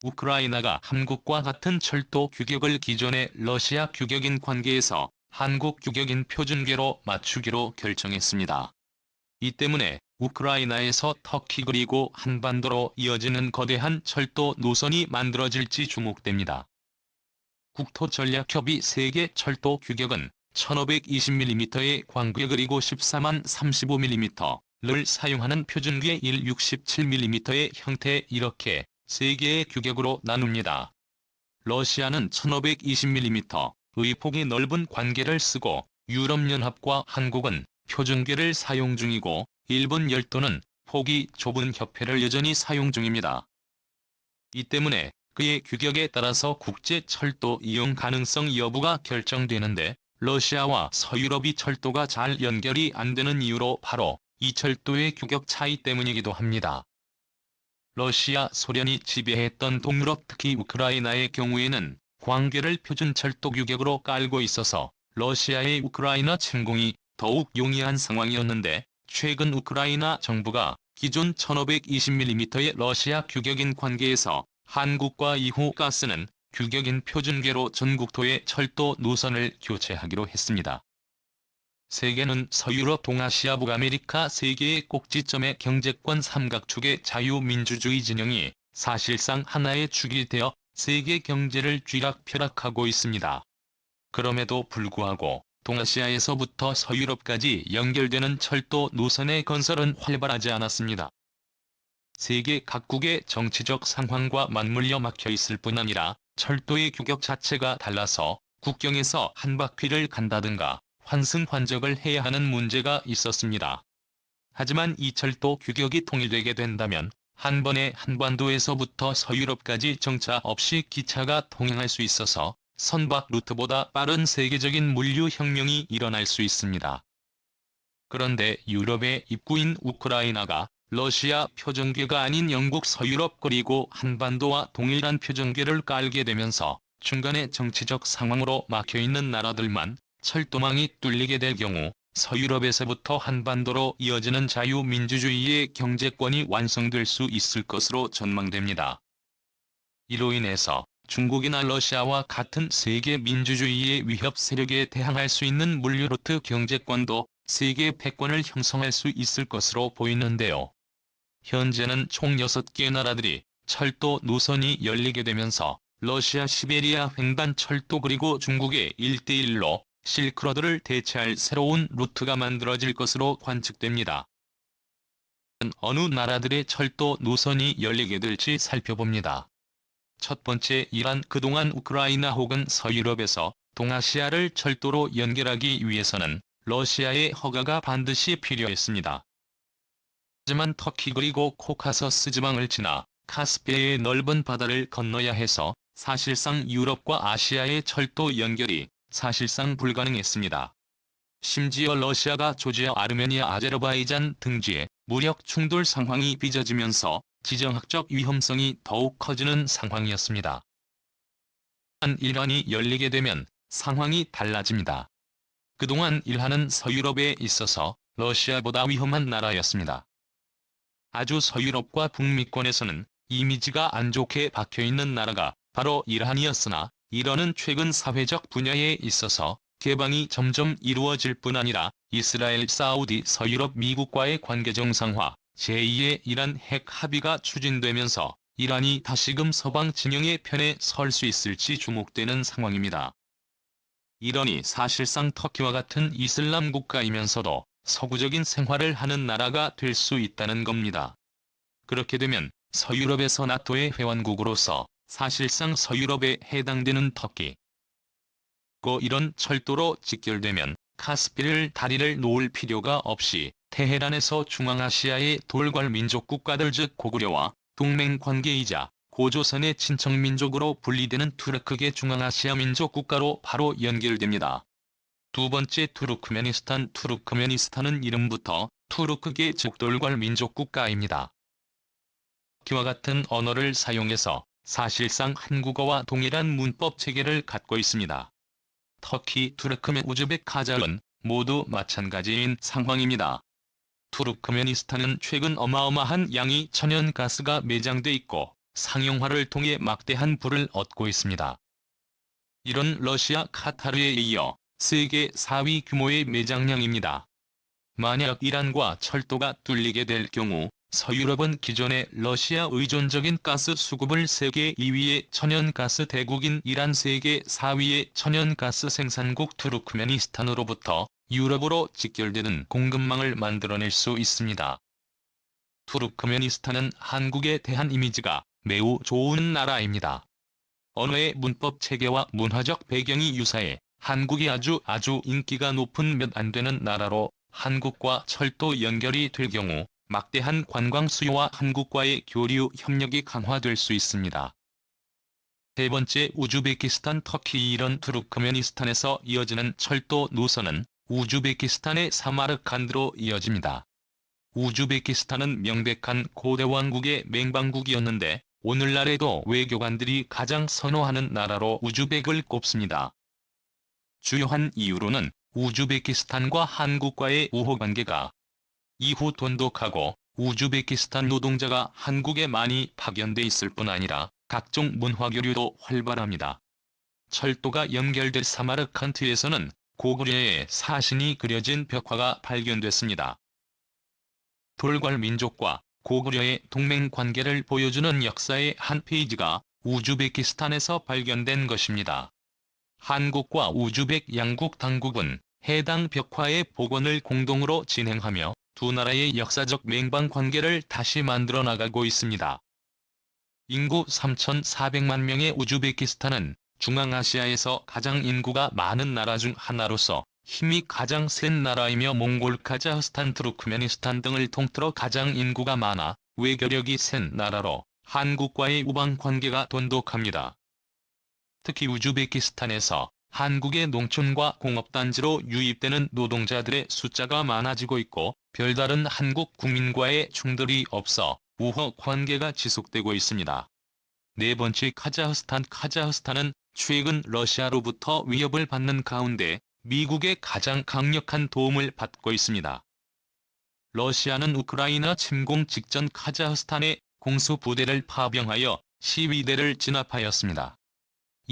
우크라이나가 한국과 같은 철도 규격을 기존의 러시아 규격인 관계에서 한국 규격인 표준계로 맞추기로 결정했습니다. 이 때문에 우크라이나에서 터키 그리고 한반도로 이어지는 거대한 철도 노선이 만들어질지 주목됩니다. 국토전략협의 세계 철도 규격은 1520mm의 광계 그리고 14만 35mm를 사용하는 표준계 167mm의 형태 이렇게 3개의 규격으로 나눕니다. 러시아는 1520mm의 폭이 넓은 관계를 쓰고 유럽연합과 한국은 표준계를 사용 중이고 일본 열도는 폭이 좁은 협회를 여전히 사용 중입니다. 이 때문에 그의 규격에 따라서 국제 철도 이용 가능성 여부가 결정되는데 러시아와 서유럽이 철도가 잘 연결이 안 되는 이유로 바로 이 철도의 규격 차이 때문이기도 합니다. 러시아, 소련이 지배했던 동유럽 특히 우크라이나의 경우에는 광계를 표준 철도 규격으로 깔고 있어서 러시아의 우크라이나 침공이 더욱 용이한 상황이었는데 최근 우크라이나 정부가 기존 1520mm의 러시아 규격인 관계에서 한국과 이후 가스는 규격인 표준계로 전국토의 철도 노선을 교체하기로 했습니다. 세계는 서유럽 동아시아 북아메리카 세 개의 꼭지점의 경제권 삼각축의 자유민주주의 진영이 사실상 하나의 축이 되어 세계 경제를 쥐락펴락하고 있습니다. 그럼에도 불구하고 동아시아에서부터 서유럽까지 연결되는 철도 노선의 건설은 활발하지 않았습니다. 세계 각국의 정치적 상황과 맞물려 막혀 있을 뿐 아니라 철도의 규격 자체가 달라서 국경에서 한 바퀴를 간다든가 환승환적을 해야 하는 문제가 있었습니다. 하지만 이 철도 규격이 통일되게 된다면 한 번에 한반도에서부터 서유럽까지 정차 없이 기차가 통행할 수 있어서 선박 루트보다 빠른 세계적인 물류혁명이 일어날 수 있습니다. 그런데 유럽의 입구인 우크라이나가 러시아 표준계가 아닌 영국 서유럽 그리고 한반도와 동일한 표준계를 깔게 되면서 중간에 정치적 상황으로 막혀있는 나라들만 철도망이 뚫리게 될 경우 서유럽에서부터 한반도로 이어지는 자유민주주의의 경제권이 완성될 수 있을 것으로 전망됩니다. 이로 인해서 중국이나 러시아와 같은 세계 민주주의의 위협 세력에 대항할 수 있는 물류루트 경제권도 세계 패권을 형성할 수 있을 것으로 보이는데요. 현재는 총 6개 나라들이 철도 노선이 열리게 되면서 러시아 시베리아 횡단 철도 그리고 중국의 1대1로 실크로드를 대체할 새로운 루트가 만들어질 것으로 관측됩니다. 어느 나라들의 철도 노선이 열리게 될지 살펴봅니다. 첫 번째 이란 그동안 우크라이나 혹은 서유럽에서 동아시아를 철도로 연결하기 위해서는 러시아의 허가가 반드시 필요했습니다. 하지만 터키 그리고 코카서스 지방을 지나 카스피해의 넓은 바다를 건너야 해서 사실상 유럽과 아시아의 철도 연결이 사실상 불가능했습니다. 심지어 러시아가 조지아, 아르메니아, 아제르바이잔 등지에 무력 충돌 상황이 빚어지면서 지정학적 위험성이 더욱 커지는 상황이었습니다. 이란이 열리게 되면 상황이 달라집니다. 그동안 이란은 서유럽에 있어서 러시아보다 위험한 나라였습니다. 아주 서유럽과 북미권에서는 이미지가 안 좋게 박혀있는 나라가 바로 이란이었으나 이란은 최근 사회적 분야에 있어서 개방이 점점 이루어질 뿐 아니라 이스라엘, 사우디, 서유럽, 미국과의 관계 정상화, 제2의 이란 핵 합의가 추진되면서 이란이 다시금 서방 진영의 편에 설 수 있을지 주목되는 상황입니다. 이란이 사실상 터키와 같은 이슬람 국가이면서도 서구적인 생활을 하는 나라가 될 수 있다는 겁니다. 그렇게 되면 서유럽에서 나토의 회원국으로서 사실상 서유럽에 해당되는 터키, 이런 철도로 직결되면 카스피를 다리를 놓을 필요가 없이 테헤란에서 중앙아시아의 돌궐 민족 국가들 즉 고구려와 동맹관계이자 고조선의 친척민족으로 분리되는 투르크계 중앙아시아 민족 국가로 바로 연결됩니다. 두 번째 투르크메니스탄은 이름부터 투르크계 즉 돌궐 민족 국가입니다. 터키와 같은 언어를 사용해서 사실상 한국어와 동일한 문법 체계를 갖고 있습니다. 터키, 투르크멘, 우즈벡, 카자흐는 모두 마찬가지인 상황입니다. 투르크메니스탄은 최근 어마어마한 양의 천연가스가 매장돼 있고 상용화를 통해 막대한 부를 얻고 있습니다. 이런 러시아 카타르에 이어 세계 4위 규모의 매장량입니다. 만약 이란과 철도가 뚫리게 될 경우 서유럽은 기존의 러시아 의존적인 가스 수급을 세계 2위의 천연가스 대국인 이란, 세계 4위의 천연가스 생산국 투르크메니스탄으로부터 유럽으로 직결되는 공급망을 만들어낼 수 있습니다. 투르크메니스탄은 한국에 대한 이미지가 매우 좋은 나라입니다. 언어의 문법 체계와 문화적 배경이 유사해 한국이 아주 인기가 높은 몇 안 되는 나라로 한국과 철도 연결이 될 경우 막대한 관광 수요와 한국과의 교류 협력이 강화될 수 있습니다. 세 번째, 우즈베키스탄, 터키, 이란, 투르크메니스탄에서 이어지는 철도 노선은 우즈베키스탄의 사마르칸드로 이어집니다. 우즈베키스탄은 명백한 고대 왕국의 맹방국이었는데 오늘날에도 외교관들이 가장 선호하는 나라로 우즈벡을 꼽습니다. 주요한 이유로는 우즈베키스탄과 한국과의 우호관계가 이후 돈독하고 우즈베키스탄 노동자가 한국에 많이 파견돼 있을 뿐 아니라 각종 문화교류도 활발합니다. 철도가 연결될 사마르칸트에서는 고구려의 사신이 그려진 벽화가 발견됐습니다. 돌궐 민족과 고구려의 동맹관계를 보여주는 역사의 한 페이지가 우즈베키스탄에서 발견된 것입니다. 한국과 우즈벡 양국 당국은 해당 벽화의 복원을 공동으로 진행하며 두 나라의 역사적 맹방관계를 다시 만들어 나가고 있습니다. 인구 3,400만 명의 우즈베키스탄은 중앙아시아에서 가장 인구가 많은 나라 중 하나로서 힘이 가장 센 나라이며 몽골, 카자흐스탄, 투르크메니스탄 등을 통틀어 가장 인구가 많아 외교력이 센 나라로 한국과의 우방관계가 돈독합니다. 특히 우즈베키스탄에서 한국의 농촌과 공업단지로 유입되는 노동자들의 숫자가 많아지고 있고 별다른 한국 국민과의 충돌이 없어 우호 관계가 지속되고 있습니다. 네 번째, 카자흐스탄. 카자흐스탄은 최근 러시아로부터 위협을 받는 가운데 미국의 가장 강력한 도움을 받고 있습니다. 러시아는 우크라이나 침공 직전 카자흐스탄에 공수부대를 파병하여 시위대를 진압하였습니다.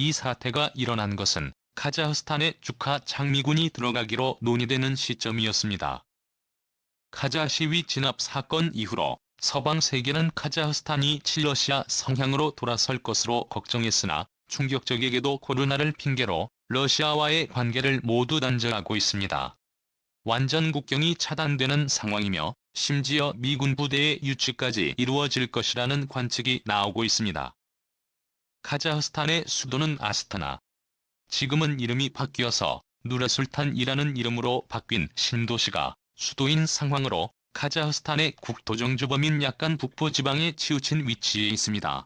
이 사태가 일어난 것은 카자흐스탄에 주카 장미군이 들어가기로 논의되는 시점이었습니다. 카자 시위 진압 사건 이후로 서방 세계는 카자흐스탄이 친러시아 성향으로 돌아설 것으로 걱정했으나 충격적이게도 코로나를 핑계로 러시아와의 관계를 모두 단절하고 있습니다. 완전 국경이 차단되는 상황이며 심지어 미군 부대의 유치까지 이루어질 것이라는 관측이 나오고 있습니다. 카자흐스탄의 수도는 아스타나. 지금은 이름이 바뀌어서 누르술탄이라는 이름으로 바뀐 신도시가 수도인 상황으로 카자흐스탄의 국토정주범인 약간 북부 지방에 치우친 위치에 있습니다.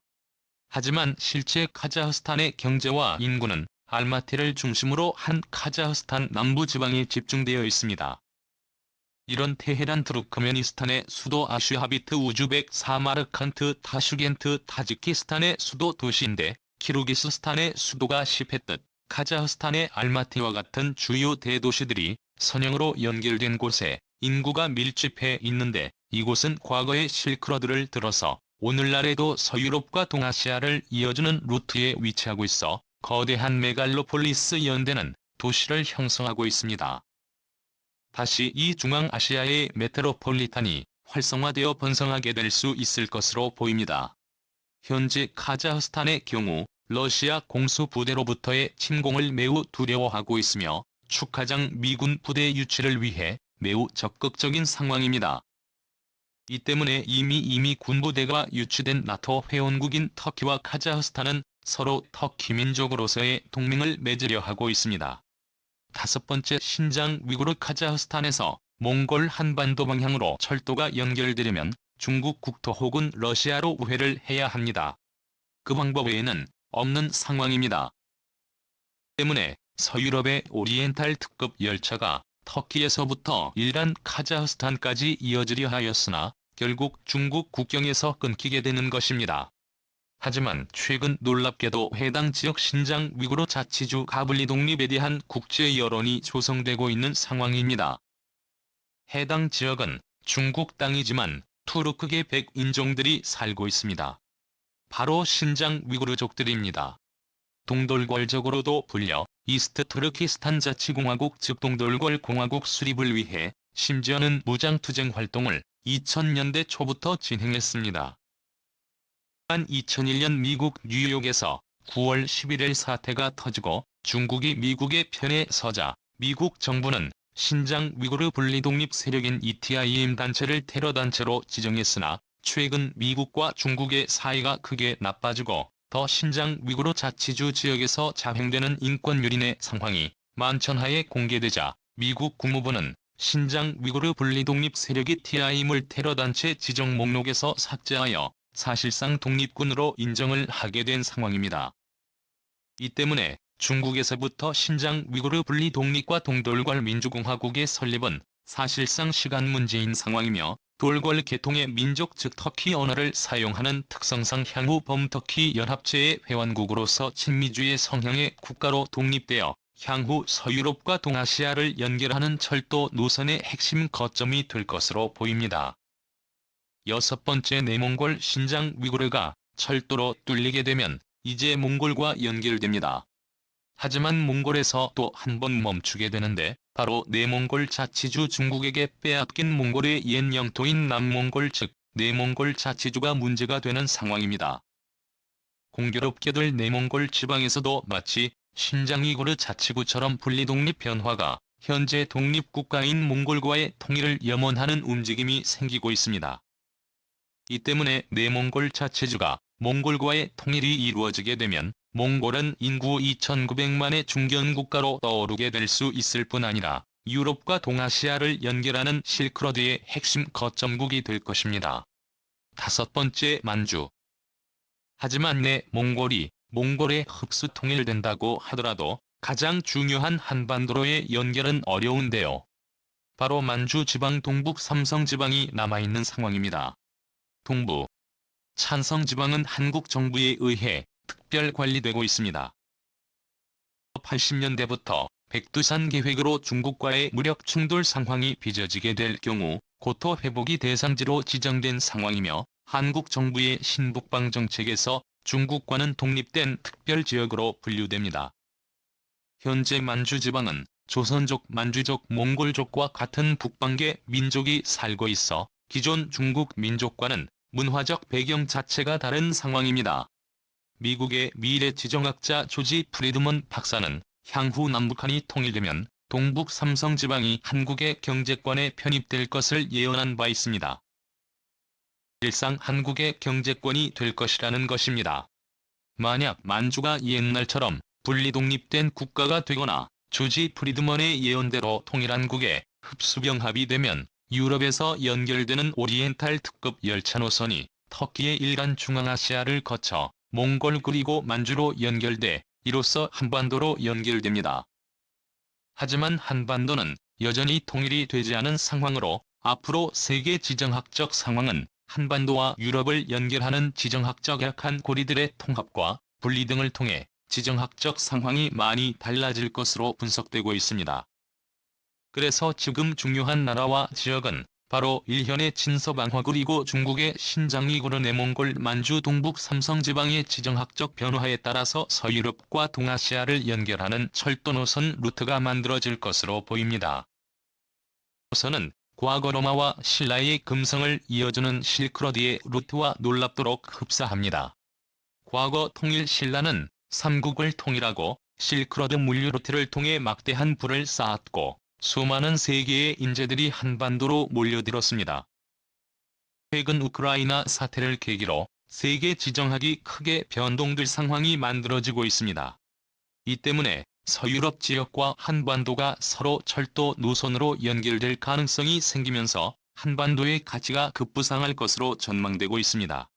하지만 실제 카자흐스탄의 경제와 인구는 알마티를 중심으로 한 카자흐스탄 남부 지방에 집중되어 있습니다. 이런 테헤란, 투르크메니스탄의 수도 아슈하비트, 우즈벡 사마르칸트, 타슈겐트, 타지키스탄의 수도 도시인데 키르기스스탄의 수도가 시패뜻, 카자흐스탄의 알마티와 같은 주요 대도시들이 선형으로 연결된 곳에 인구가 밀집해 있는데 이곳은 과거의 실크로드를 들어서 오늘날에도 서유럽과 동아시아를 이어주는 루트에 위치하고 있어 거대한 메갈로폴리스 연대는 도시를 형성하고 있습니다. 다시 이 중앙아시아의 메트로폴리탄이 활성화되어 번성하게 될 수 있을 것으로 보입니다. 현재 카자흐스탄의 경우 러시아 공수부대로부터의 침공을 매우 두려워하고 있으며 축하장 미군 부대 유치를 위해 매우 적극적인 상황입니다. 이 때문에 이미 군부대가 유치된 나토 회원국인 터키와 카자흐스탄은 서로 터키 민족으로서의 동맹을 맺으려 하고 있습니다. 다섯 번째, 신장 위구르. 카자흐스탄에서 몽골 한반도 방향으로 철도가 연결되려면 중국 국토 혹은 러시아로 우회를 해야 합니다. 그 방법 외에는 없는 상황입니다. 때문에 서유럽의 오리엔탈 특급 열차가 터키에서부터 이란, 카자흐스탄까지 이어지려 하였으나 결국 중국 국경에서 끊기게 되는 것입니다. 하지만 최근 놀랍게도 해당 지역 신장 위구르 자치주 가블리 독립에 대한 국제 여론이 조성되고 있는 상황입니다. 해당 지역은 중국 땅이지만 투르크계 백인종들이 살고 있습니다. 바로 신장 위구르족들입니다. 동돌궐족으로도 불려 이스트 투르키스탄 자치공화국 즉 동돌궐 공화국 수립을 위해 심지어는 무장투쟁 활동을 2000년대 초부터 진행했습니다. 한 2001년 미국 뉴욕에서 9월 11일 사태가 터지고 중국이 미국의 편에 서자 미국 정부는 신장 위구르 분리독립 세력인 ETIM 단체를 테러단체로 지정했으나 최근 미국과 중국의 사이가 크게 나빠지고 더 신장 위구르 자치주 지역에서 자행되는 인권 유린의 상황이 만천하에 공개되자 미국 국무부는 신장 위구르 분리독립 세력이 TIM을 테러단체 지정 목록에서 삭제하여 사실상 독립군으로 인정을 하게 된 상황입니다. 이 때문에 중국에서부터 신장 위구르 분리독립과 동돌궐 민주공화국의 설립은 사실상 시간 문제인 상황이며 돌궐 계통의 민족 즉 터키 언어를 사용하는 특성상 향후 범터키 연합체의 회원국으로서 친미주의 성향의 국가로 독립되어 향후 서유럽과 동아시아를 연결하는 철도 노선의 핵심 거점이 될 것으로 보입니다. 여섯 번째, 내몽골 신장 위구르가 철도로 뚫리게 되면 이제 몽골과 연결됩니다. 하지만 몽골에서 또 한 번 멈추게 되는데 바로 내몽골 자치주 중국에게 빼앗긴 몽골의 옛 영토인 남몽골 즉 내몽골 자치주가 문제가 되는 상황입니다. 공교롭게들 내몽골 지방에서도 마치 신장 위구르 자치구처럼 분리독립 변화가 현재 독립국가인 몽골과의 통일을 염원하는 움직임이 생기고 있습니다. 이 때문에 내몽골 자치주가 몽골과의 통일이 이루어지게 되면 몽골은 인구 2,900만의 중견국가로 떠오르게 될 수 있을 뿐 아니라 유럽과 동아시아를 연결하는 실크로드의 핵심 거점국이 될 것입니다. 다섯 번째, 만주. 하지만 몽골이 몽골에 흡수 통일된다고 하더라도 가장 중요한 한반도로의 연결은 어려운데요. 바로 만주 지방 동북 삼성 지방이 남아있는 상황입니다. 동부 찬성 지방은 한국 정부에 의해 특별 관리되고 있습니다. 80년대부터 백두산 계획으로 중국과의 무력 충돌 상황이 빚어지게 될 경우 고토 회복이 대상지로 지정된 상황이며 한국 정부의 신북방 정책에서 중국과는 독립된 특별지역으로 분류됩니다. 현재 만주 지방은 조선족, 만주족, 몽골족과 같은 북방계 민족이 살고 있어 기존 중국 민족과는 문화적 배경 자체가 다른 상황입니다. 미국의 미래지정학자 조지 프리드먼 박사는 향후 남북한이 통일되면 동북 삼성 지방이 한국의 경제권에 편입될 것을 예언한 바 있습니다. 일상 한국의 경제권이 될 것이라는 것입니다. 만약 만주가 옛날처럼 분리독립된 국가가 되거나 조지 프리드먼의 예언대로 통일한국에 흡수병합이 되면 유럽에서 연결되는 오리엔탈 특급 열차 노선이 터키의 일간 중앙아시아를 거쳐 몽골 그리고 만주로 연결돼 이로써 한반도로 연결됩니다. 하지만 한반도는 여전히 통일이 되지 않은 상황으로 앞으로 세계 지정학적 상황은 한반도와 유럽을 연결하는 지정학적 약한 고리들의 통합과 분리 등을 통해 지정학적 상황이 많이 달라질 것으로 분석되고 있습니다. 그래서 지금 중요한 나라와 지역은 바로 일현의 친서방화 그리고 중국의 신장 위구르 내몽골 만주 동북 삼성 지방의 지정학적 변화에 따라서 서유럽과 동아시아를 연결하는 철도 노선 루트가 만들어질 것으로 보입니다. 노선은 과거 로마와 신라의 금성을 이어주는 실크로드의 루트와 놀랍도록 흡사합니다. 과거 통일 신라는 삼국을 통일하고 실크로드 물류 루트를 통해 막대한 부를 쌓았고 수많은 세계의 인재들이 한반도로 몰려들었습니다. 최근 우크라이나 사태를 계기로 세계 지정학이 크게 변동될 상황이 만들어지고 있습니다. 이 때문에 서유럽 지역과 한반도가 서로 철도 노선으로 연결될 가능성이 생기면서 한반도의 가치가 급부상할 것으로 전망되고 있습니다.